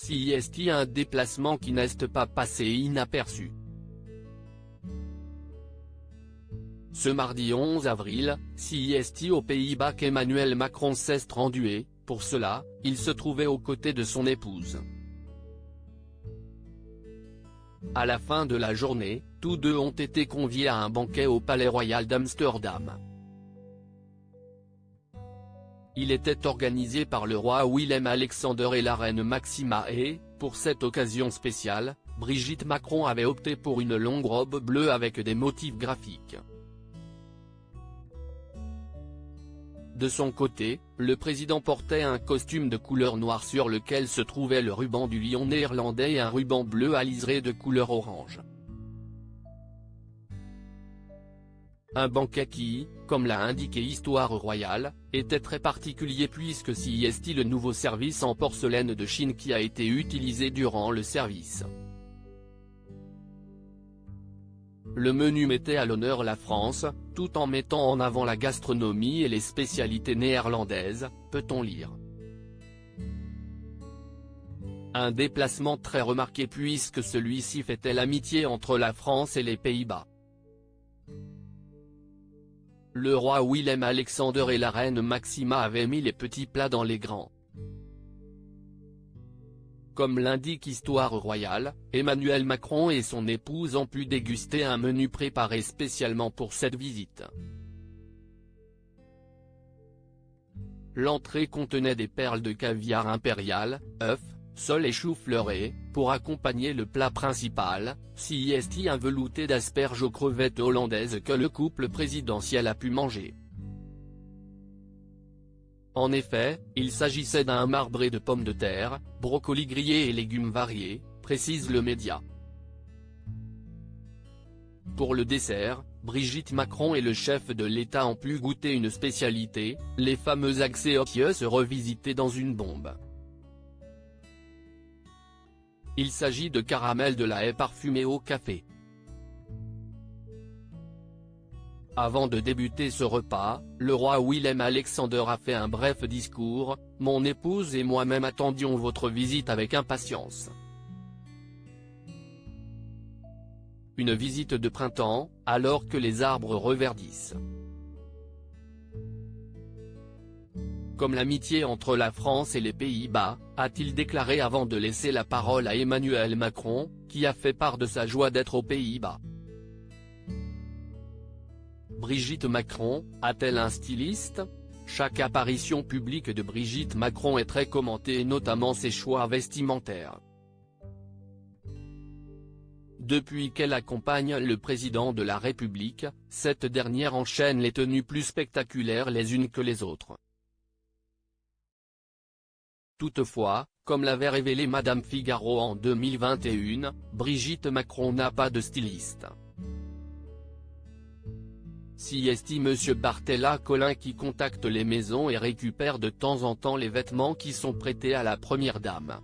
CIST, un déplacement qui n'est pas passé inaperçu. Ce mardi 11 avril, CIST aux Pays-Bas qu'Emmanuel Macron s'est rendu et, pour cela, il se trouvait aux côtés de son épouse. À la fin de la journée, tous deux ont été conviés à un banquet au Palais Royal d'Amsterdam. Il était organisé par le roi Willem-Alexander et la reine Maxima et, pour cette occasion spéciale, Brigitte Macron avait opté pour une longue robe bleue avec des motifs graphiques. De son côté, le président portait un costume de couleur noire sur lequel se trouvait le ruban du lion néerlandais et un ruban bleu à liseré de couleur orange. Un banquet qui, comme l'a indiqué Histoire Royale, était très particulier puisque CIST, le nouveau service en porcelaine de Chine qui a été utilisé durant le service. Le menu mettait à l'honneur la France, tout en mettant en avant la gastronomie et les spécialités néerlandaises, peut-on lire. Un déplacement très remarqué puisque celui-ci fêtait l'amitié entre la France et les Pays-Bas. Le roi Willem-Alexander et la reine Maxima avaient mis les petits plats dans les grands. Comme l'indique Histoire Royale, Emmanuel Macron et son épouse ont pu déguster un menu préparé spécialement pour cette visite. L'entrée contenait des perles de caviar impérial, œufs, sole et chou-fleur et, pour accompagner le plat principal, CIST, un velouté d'asperges aux crevettes hollandaises que le couple présidentiel a pu manger. En effet, il s'agissait d'un marbré de pommes de terre, brocolis grillés et légumes variés, précise le média. Pour le dessert, Brigitte Macron et le chef de l'État ont pu goûter une spécialité, les fameux Axios revisités dans une bombe. Il s'agit de caramel de la haie parfumé au café. Avant de débuter ce repas, le roi Willem-Alexander a fait un bref discours. « Mon épouse et moi-même attendions votre visite avec impatience. Une visite de printemps, alors que les arbres reverdissent. Comme l'amitié entre la France et les Pays-Bas, a-t-il déclaré avant de laisser la parole à Emmanuel Macron, qui a fait part de sa joie d'être aux Pays-Bas. Brigitte Macron, a-t-elle un styliste? Chaque apparition publique de Brigitte Macron est très commentée et notamment ses choix vestimentaires. Depuis qu'elle accompagne le président de la République, cette dernière enchaîne les tenues plus spectaculaires les unes que les autres. Toutefois, comme l'avait révélé Madame Figaro en 2021, Brigitte Macron n'a pas de styliste. CIST Monsieur Barthélemy Collin qui contacte les maisons et récupère de temps en temps les vêtements qui sont prêtés à la première dame.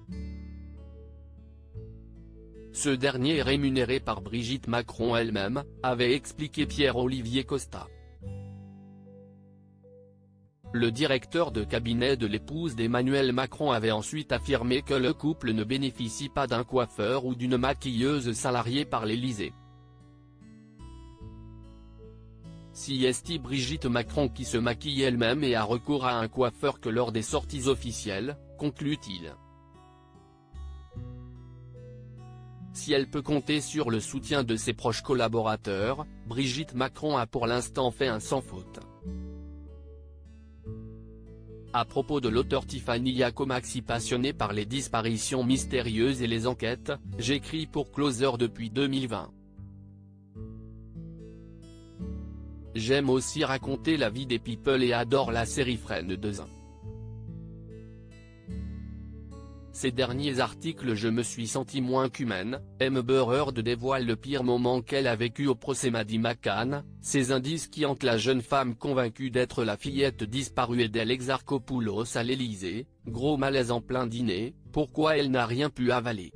Ce dernier est rémunéré par Brigitte Macron elle-même, avait expliqué Pierre-Olivier Costa. Le directeur de cabinet de l'épouse d'Emmanuel Macron avait ensuite affirmé que le couple ne bénéficie pas d'un coiffeur ou d'une maquilleuse salariée par l'Élysée. CIST Brigitte Macron qui se maquille elle-même et a recours à un coiffeur que lors des sorties officielles, conclut-il. Si elle peut compter sur le soutien de ses proches collaborateurs, Brigitte Macron a pour l'instant fait un sans faute. À propos de l'auteur Tiffany Yacomaxi passionnée par les disparitions mystérieuses et les enquêtes, j'écris pour Closer depuis 2020. J'aime aussi raconter la vie des people et adore la série Friends. Ces derniers articles je me suis senti moins qu'humaine. Amber Heard dévoile le pire moment qu'elle a vécu au procès Maddie McCann, ces indices qui hantent la jeune femme convaincue d'être la fillette disparue d'El Exarchopoulos à l'Élysée, gros malaise en plein dîner, pourquoi elle n'a rien pu avaler.